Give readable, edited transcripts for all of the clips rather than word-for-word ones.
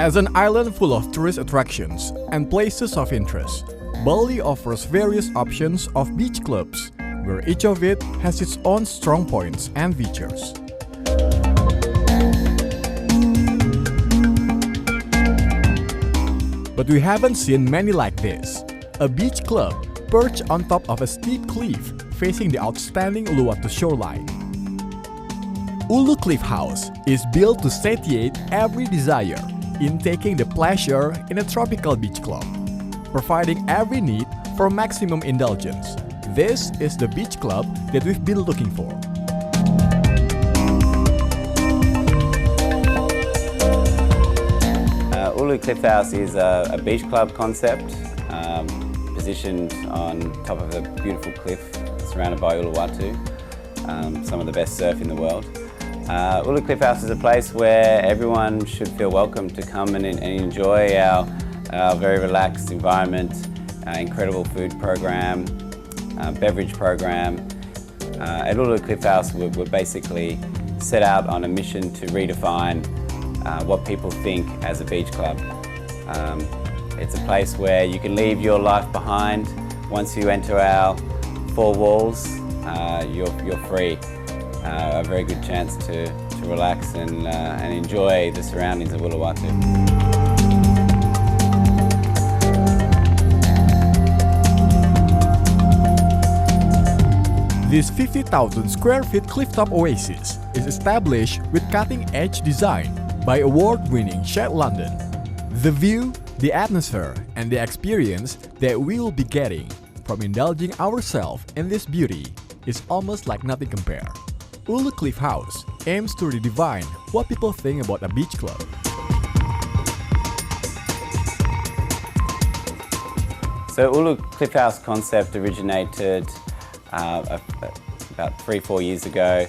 As an island full of tourist attractions and places of interest, Bali offers various options of beach clubs, where each of it has its own strong points and features. But we haven't seen many like this. A beach club perched on top of a steep cliff facing the outstanding Uluwatu shoreline. Ulu Cliff House is built to satiate every desire in taking the pleasure in a tropical beach club, providing every need for maximum indulgence. This is the beach club that we've been looking for. Ulu Cliff House is a beach club concept positioned on top of a beautiful cliff surrounded by Uluwatu, some of the best surf in the world. Ulu Cliff House is a place where everyone should feel welcome to come and enjoy our very relaxed environment, incredible food program, beverage program. At Ulu Cliff House we're basically set out on a mission to redefine what people think as a beach club. It's a place where you can leave your life behind. Once you enter our four walls, you're free. A very good chance to relax and enjoy the surroundings of Uluwatu. This 50,000 square feet clifftop oasis is established with cutting-edge design by award-winning Chef London. The view, the atmosphere, and the experience that we will be getting from indulging ourselves in this beauty is almost like nothing compared. Ulu Cliff House aims to redefine what people think about a beach club. So Ulu Cliff House concept originated about 3-4 years ago.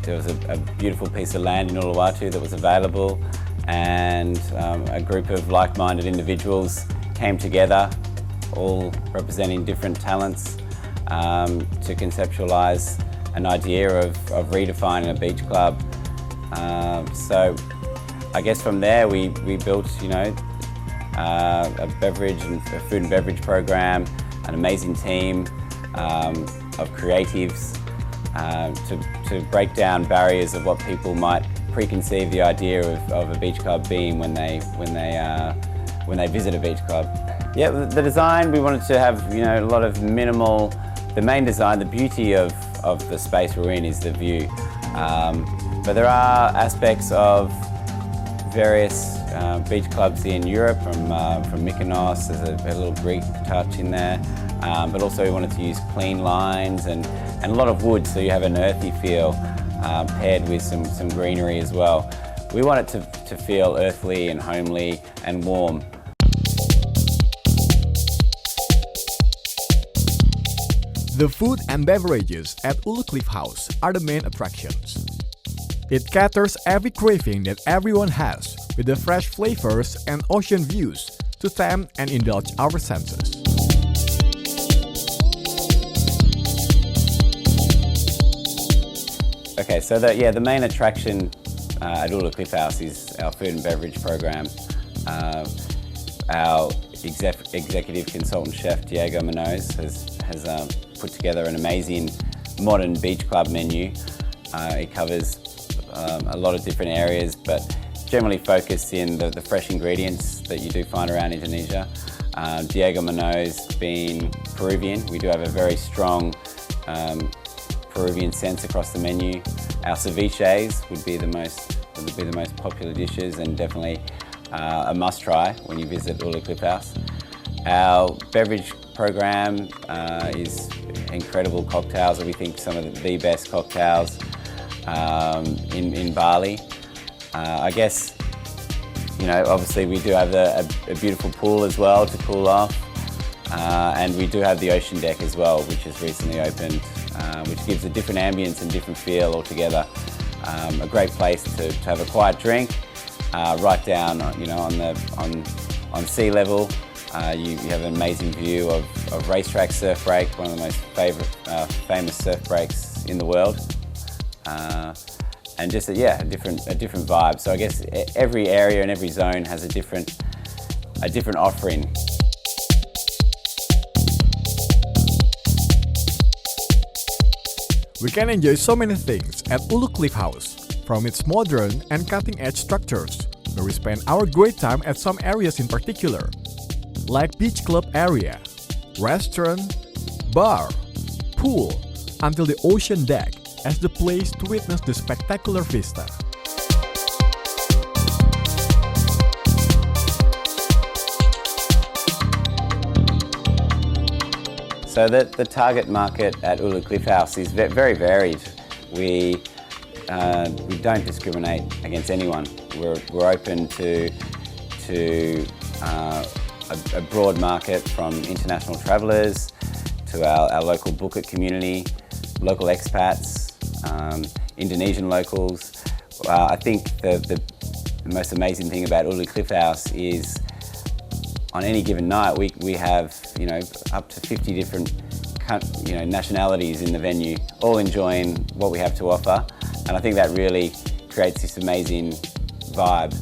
There was a beautiful piece of land in Uluwatu that was available, and a group of like-minded individuals came together, all representing different talents, to conceptualize an idea of redefining a beach club. So I guess from there we built, a beverage and a food and beverage program, an amazing team of creatives to break down barriers of what people might preconceive the idea of a beach club being when they visit a beach club. Yeah, the design, we wanted to have a lot of minimal. The main design, the beauty of the space we're in is the view. But there are aspects of various beach clubs in Europe, from Mykonos, there's a little Greek touch in there. But also we wanted to use clean lines and a lot of wood, so you have an earthy feel paired with some greenery as well. We want it to feel earthly and homely and warm. The food and beverages at Ulu Cliff House are the main attractions. It caters every craving that everyone has, with the fresh flavors and ocean views to tempt and indulge our senses. Okay, so the main attraction at Ulu Cliff House is our food and beverage program. Our executive consultant chef Diego Munoz has put together an amazing modern beach club menu. It covers a lot of different areas, but generally focused in the fresh ingredients that you do find around Indonesia. Diego Munoz being Peruvian, we do have a very strong Peruvian sense across the menu. Our ceviches would be the most popular dishes, and definitely a must-try when you visit Ulu Cliff House. Our beverage program is incredible cocktails. We think some of the best cocktails in Bali. I guess, obviously we do have a beautiful pool as well to cool off, and we do have the ocean deck as well, which has recently opened, which gives a different ambience and different feel altogether. A great place to have a quiet drink, right down, on sea level. You have an amazing view of Racetrack Surf Break, one of the most famous surf breaks in the world. and just a different vibe. So I guess every area and every zone has a different offering. We can enjoy so many things at Ulu Cliff House, from its modern and cutting-edge structures, where we spend our great time at some areas in particular, like beach club area, restaurant, bar, pool, until the ocean deck as the place to witness the spectacular vista. So the target market at Ulu Cliff House is very varied. We don't discriminate against anyone. We're open to a broad market, from international travellers to our local Bukit community, local expats, Indonesian locals. I think the most amazing thing about Ulu Cliff House is, on any given night, we have up to 50 different nationalities in the venue, all enjoying what we have to offer, and I think that really creates this amazing vibe.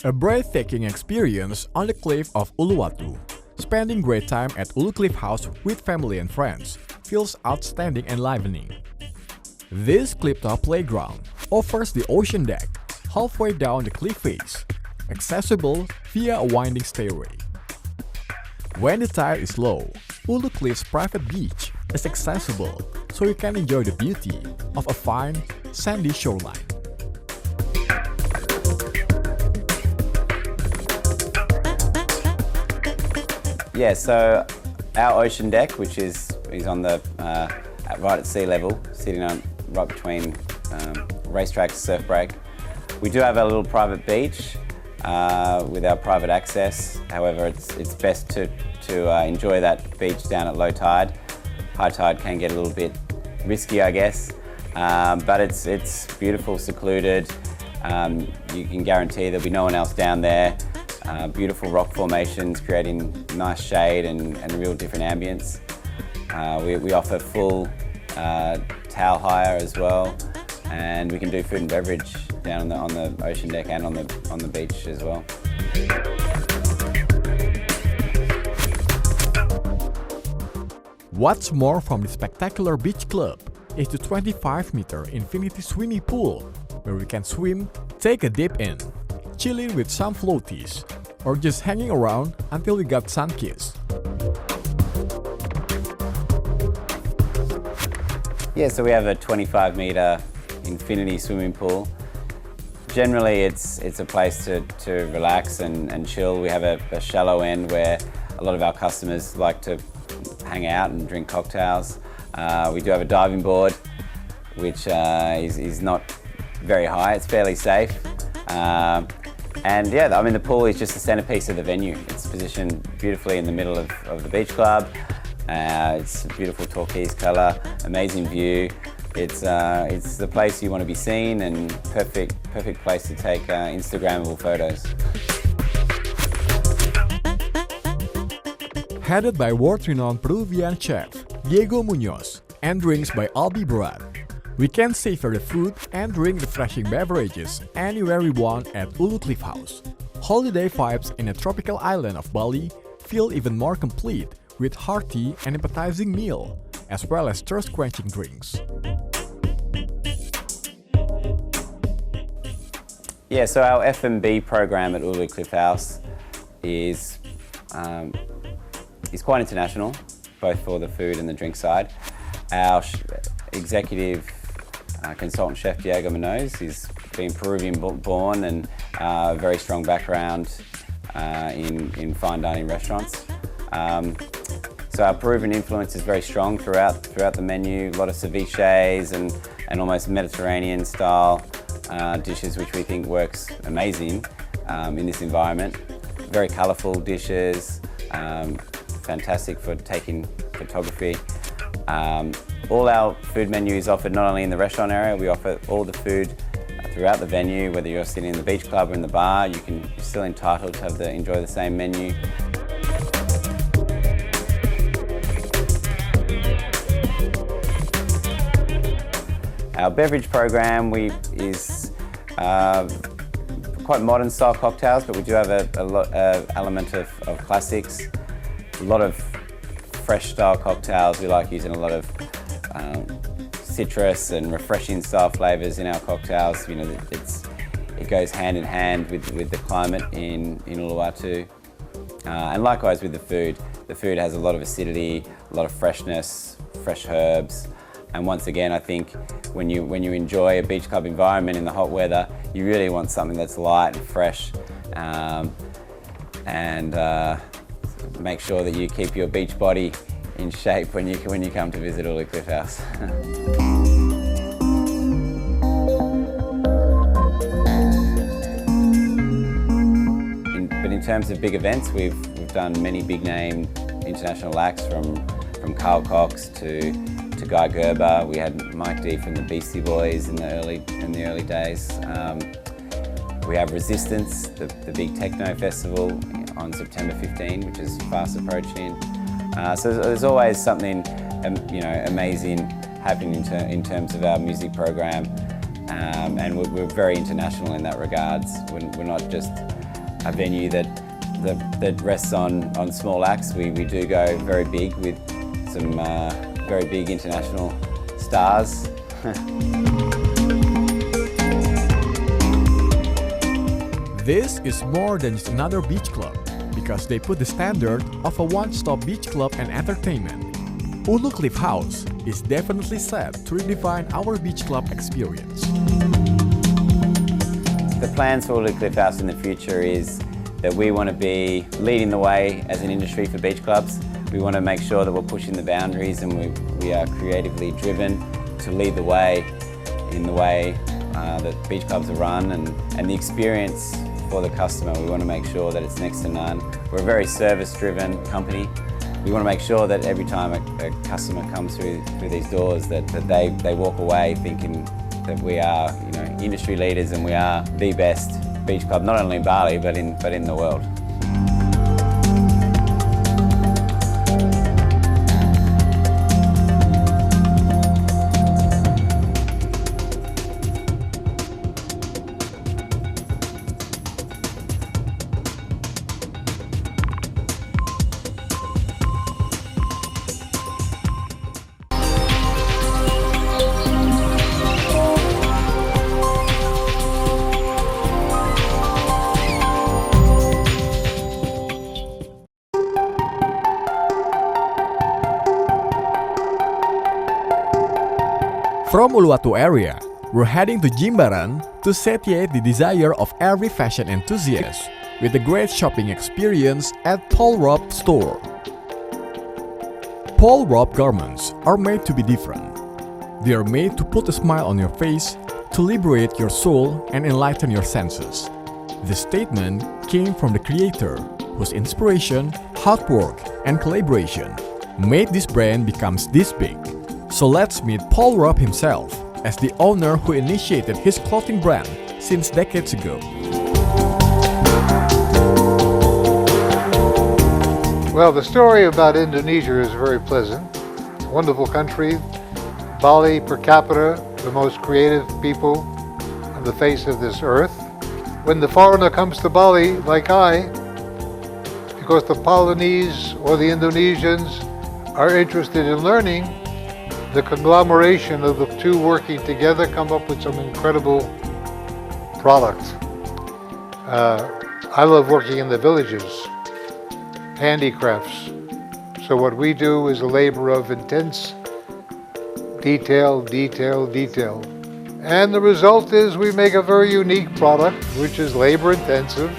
A breathtaking experience on the cliff of Uluwatu. Spending great time at Ulu Cliff House with family and friends feels outstanding and enlivening. This cliff-top playground offers the ocean deck halfway down the cliff face, accessible via a winding stairway. When the tide is low, Ulu Cliff's private beach is accessible, so you can enjoy the beauty of a fine, sandy shoreline. Yeah, so our ocean deck, which is on the right at sea level, sitting right between racetrack to surf break. We do have a little private beach with our private access. However, it's best to enjoy that beach down at low tide. High tide can get a little bit risky, I guess, but it's beautiful, secluded. You can guarantee there'll be no one else down there. Beautiful rock formations creating nice shade and real different ambience. We offer full towel hire as well, and we can do food and beverage down on the ocean deck and on the beach as well. What's more, from the spectacular beach club is the 25-meter infinity swimming pool, where we can swim, take a dip in, chilling with some floaties, or just hanging around until we got sun-kissed. Yeah, so we have a 25-meter infinity swimming pool. Generally, it's a place to relax and chill. We have a shallow end where a lot of our customers like to hang out and drink cocktails. We do have a diving board, which is not very high. It's fairly safe. And yeah, I mean, the pool is just the centerpiece of the venue. It's positioned beautifully in the middle of the beach club. It's a beautiful turquoise color, amazing view. It's the place you want to be seen, and perfect place to take Instagrammable photos. Headed by world-renowned Peruvian chef Diego Munoz and drinks by Albi Brad, we can savor the food and drink refreshing beverages anywhere we want at Ulu Cliff House. Holiday vibes in a tropical island of Bali feel even more complete with hearty and appetizing meal, as well as thirst-quenching drinks. Yeah, so our F&B program at Ulu Cliff House is quite international, both for the food and the drink side. Our executive consultant chef Diego Munoz, he's been Peruvian born and a very strong background in fine dining restaurants. So our Peruvian influence is very strong throughout the menu. A lot of ceviches and almost Mediterranean style dishes, which we think works amazing in this environment. Very colourful dishes, fantastic for taking photography. All our food menu is offered not only in the restaurant area, we offer all the food throughout the venue. Whether you're sitting in the beach club or in the bar, you're still entitled to enjoy the same menu. Our beverage program is quite modern style cocktails, but we do have an element of classics. A lot of fresh style cocktails. We like using a lot of citrus and refreshing style flavours in our cocktails. You know, it goes hand in hand with the climate in Uluwatu. And likewise with the food. The food has a lot of acidity, a lot of freshness, fresh herbs. And once again, I think when you enjoy a beach club environment in the hot weather, you really want something that's light and fresh, and make sure that you keep your beach body in shape when you come to visit Ulu Cliff House. But in terms of big events, we've done many big name international acts from Carl Cox to Guy Gerber. We had Mike D from the Beastie Boys in the early days. We have Resistance, the big techno festival on September 15, which is fast approaching. So there's always something amazing happening in terms of our music program, and we're very international in that regards. We're not just a venue that rests on small acts. We do go very big with some very big international stars. This is more than just another beach club, because they put the standard of a one-stop beach club and entertainment. Ulu Cliff House is definitely set to redefine our beach club experience. The plans for Ulu Cliff House in the future is that we want to be leading the way as an industry for beach clubs. We want to make sure that we're pushing the boundaries, and we are creatively driven to lead the way in the way that beach clubs are run, and the experience for the customer. We want to make sure that it's next to none. We're a very service-driven company. We want to make sure that every time a customer comes through these doors, that they walk away thinking that we are, industry leaders, and we are the best beach club, not only in Bali but in the world. From Uluwatu area, we're heading to Jimbaran to satiate the desire of every fashion enthusiast with a great shopping experience at Paul Ropp store. Paul Ropp garments are made to be different. They are made to put a smile on your face, to liberate your soul and enlighten your senses. This statement came from the creator, whose inspiration, hard work and collaboration made this brand becomes this big. So let's meet Paul Ropp himself, as the owner who initiated his clothing brand since decades ago. Well, the story about Indonesia is very pleasant. Wonderful country. Bali per capita, the most creative people on the face of this earth. When the foreigner comes to Bali, like I, because the Balinese or the Indonesians are interested in learning, the conglomeration of the two working together come up with some incredible products. I love working in the villages, handicrafts. So what we do is a labor of intense detail, detail, detail. And the result is we make a very unique product, which is labor intensive,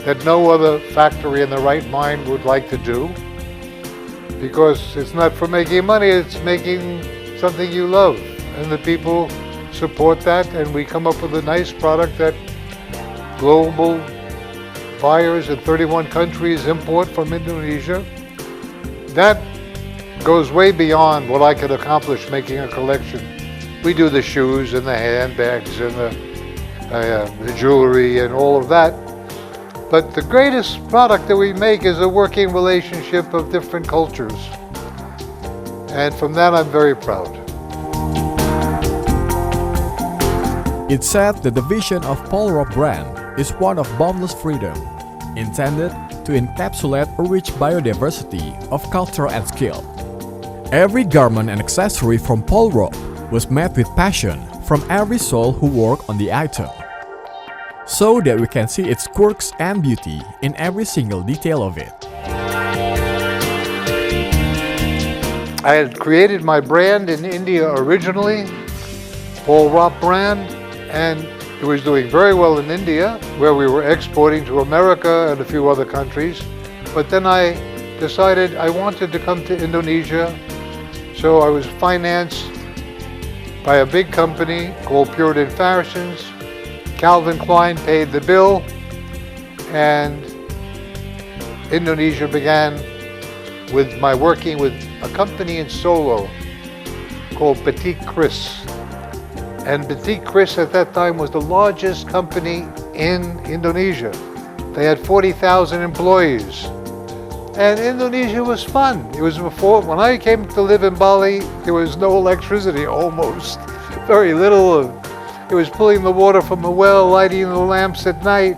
that no other factory in the right mind would like to do, because it's not for making money, it's making something you love, and the people support that, and we come up with a nice product that global buyers in 31 countries import from Indonesia. That goes way beyond what I could accomplish making a collection. We do the shoes and the handbags and the jewelry and all of that. But the greatest product that we make is a working relationship of different cultures. And from that, I'm very proud. It's said that the vision of Paul Ropp brand is one of boundless freedom, intended to encapsulate a rich biodiversity of culture and skill. Every garment and accessory from Paul Ropp was made with passion from every soul who worked on the item, so that we can see its quirks and beauty in every single detail of it. I had created my brand in India originally, Paul Ropp brand, and it was doing very well in India, where we were exporting to America and a few other countries. But then I decided I wanted to come to Indonesia, so I was financed by a big company called Puritan Fashions. Calvin Klein paid the bill, and Indonesia began with my working with a company in Solo called Batik Chris. And Batik Chris at that time was the largest company in Indonesia. They had 40,000 employees. And Indonesia was fun. It was before, when I came to live in Bali, there was no electricity almost, very little. It was pulling the water from a well, lighting the lamps at night.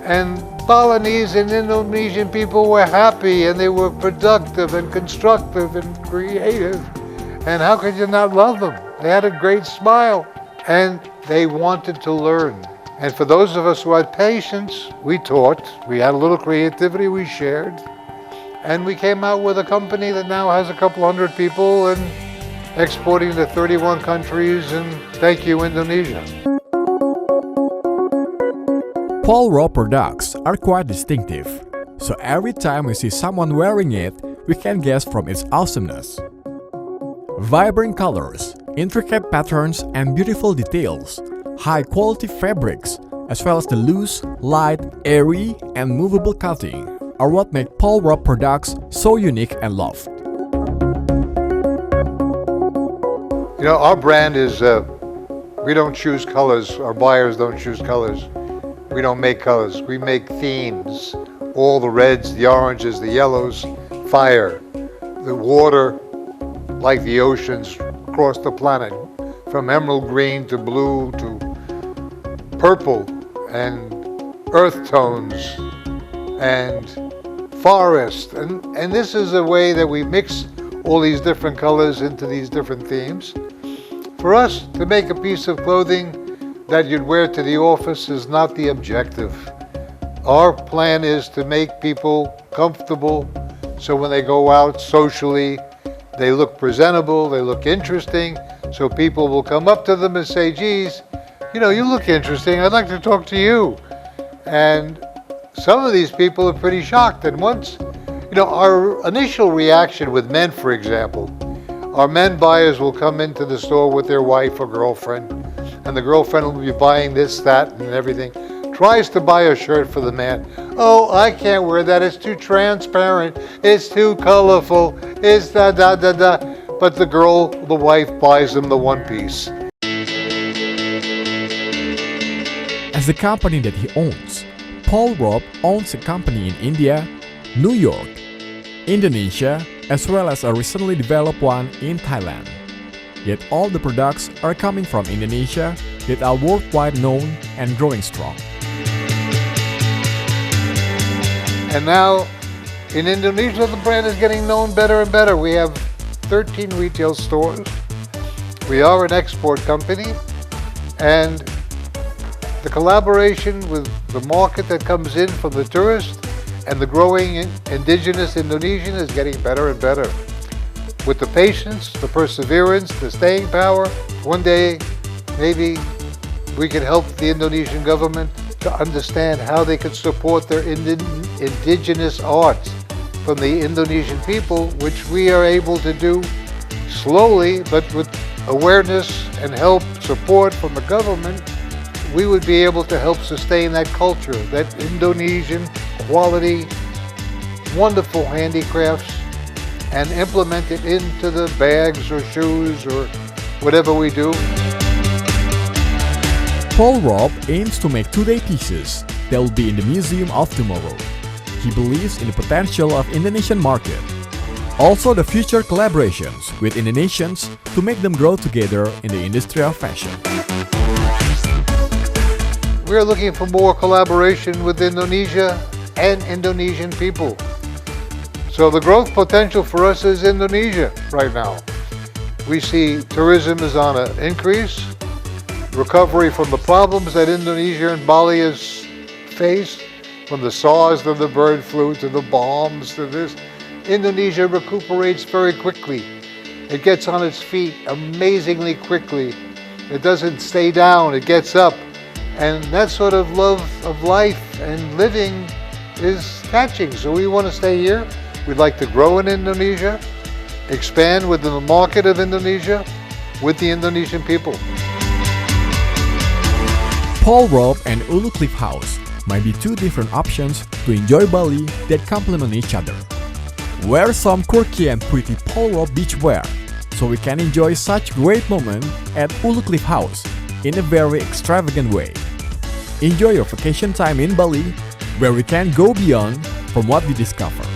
And Balinese and Indonesian people were happy, and they were productive and constructive and creative. And how could you not love them? They had a great smile, and they wanted to learn. And for those of us who had patience, we taught, we had a little creativity, we shared, and we came out with a company that now has a couple hundred people and exporting to 31 countries, and thank you, Indonesia. Paul Ropp products are quite distinctive, so every time we see someone wearing it, we can guess from its awesomeness. Vibrant colors, intricate patterns and beautiful details, high-quality fabrics, as well as the loose, light, airy, and movable cutting are what make Paul Ropp products so unique and loved. You know, our brand is, we don't choose colors, our buyers don't choose colors. We don't make colors, we make themes. All the reds, the oranges, the yellows, fire, the water, like the oceans across the planet, from emerald green to blue to purple and earth tones and forest. And this is a way that we mix all these different colors into these different themes. For us to make a piece of clothing that you'd wear to the office is not the objective. Our plan is to make people comfortable, so when they go out socially, they look presentable, they look interesting, so people will come up to them and say, geez, you know, you look interesting, I'd like to talk to you. And some of these people are pretty shocked. And once, you know, our initial reaction with men, for example, our men buyers will come into the store with their wife or girlfriend, and the girlfriend will be buying this, that, and everything. Tries to buy a shirt for the man. Oh, I can't wear that, it's too transparent, it's too colorful, it's da-da-da-da. But the girl, the wife, buys them the one piece. As the company that he owns, Paul Ropp owns a company in India, New York, Indonesia, as well as a recently developed one in Thailand. Yet all the products are coming from Indonesia that are worldwide known and growing strong. And now, in Indonesia, the brand is getting known better and better. We have 13 retail stores. We are an export company, and the collaboration with the market that comes in from the tourists and the growing indigenous Indonesian is getting better and better. With the patience, the perseverance, the staying power, one day maybe we can help the Indonesian government to understand how they could support their indigenous arts from the Indonesian people, which we are able to do slowly, but with awareness and help, support from the government, we would be able to help sustain that culture, that Indonesian quality, wonderful handicrafts, and implement it into the bags or shoes or whatever we do. Paul Ropp aims to make two-day pieces that will be in the museum of tomorrow. He believes in the potential of Indonesian market. Also the future collaborations with Indonesians to make them grow together in the industry of fashion. We're looking for more collaboration with Indonesia and Indonesian people. So the growth potential for us is Indonesia right now. We see tourism is on an increase, recovery from the problems that Indonesia and Bali has faced, from the SARS to the bird flu to the bombs to this. Indonesia recuperates very quickly. It gets on its feet amazingly quickly. It doesn't stay down, it gets up. And that sort of love of life and living is catching. So we want to stay here. We'd like to grow in Indonesia, expand within the market of Indonesia with the Indonesian people. Paul Ropp and Ulu Cliff House might be two different options to enjoy Bali that complement each other. Wear some quirky and pretty Paul Ropp beachwear so we can enjoy such great moment at Ulu Cliff House in a very extravagant way. Enjoy your vacation time in Bali, where we can go beyond from what we discover.